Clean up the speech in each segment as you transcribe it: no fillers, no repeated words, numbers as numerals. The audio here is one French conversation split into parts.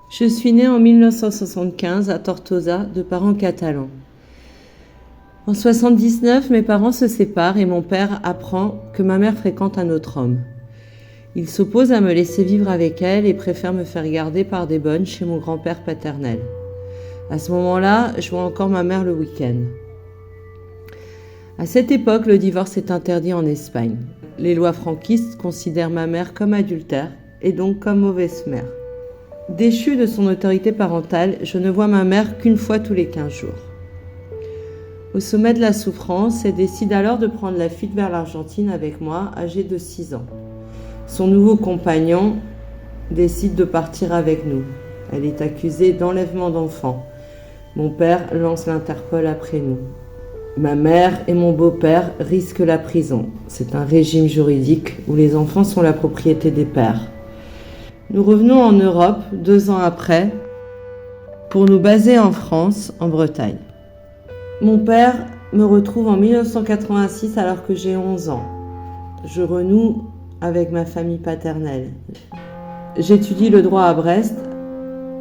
Je suis née en 1975 à Tortosa de parents catalans. En 1979, mes parents se séparent et mon père apprend que ma mère fréquente un autre homme. Il s'oppose à me laisser vivre avec elle et préfère me faire garder par des bonnes chez mon grand-père paternel. À ce moment-là, je vois encore ma mère le week-end. À cette époque, le divorce est interdit en Espagne. Les lois franquistes considèrent ma mère comme adultère et donc comme mauvaise mère. Déchue de son autorité parentale, je ne vois ma mère qu'une fois tous les 15 jours. Au sommet de la souffrance, elle décide alors de prendre la fuite vers l'Argentine avec moi, âgée de 6 ans. Son nouveau compagnon décide de partir avec nous. Elle est accusée d'enlèvement d'enfants. Mon père lance l'Interpol après nous. Ma mère et mon beau-père risquent la prison. C'est un régime juridique où les enfants sont la propriété des pères. Nous revenons en Europe 2 ans après pour nous baser en France, en Bretagne. Mon père me retrouve en 1986 alors que j'ai 11 ans. Je renoue avec ma famille paternelle. J'étudie le droit à Brest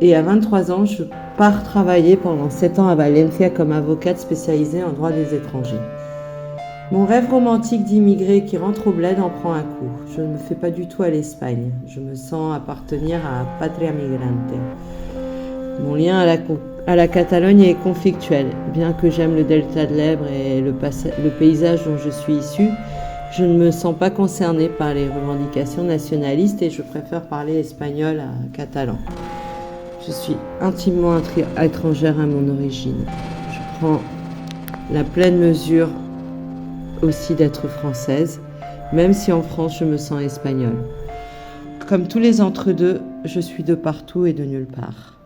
et à 23 ans, je pars travailler pendant 7 ans à Valencia comme avocate spécialisée en droit des étrangers. Mon rêve romantique d'immigré qui rentre au bled en prend un coup. Je ne me fais pas du tout à l'Espagne. Je me sens appartenir à Patria Migrante. Mon lien à la Catalogne est conflictuel. Bien que j'aime le delta de l'Èbre et le paysage dont je suis issue, je ne me sens pas concernée par les revendications nationalistes et je préfère parler espagnol à catalan. Je suis intimement étrangère à mon origine. Je prends la pleine mesure aussi d'être française, même si en France je me sens espagnole. Comme tous les entre-deux, je suis de partout et de nulle part.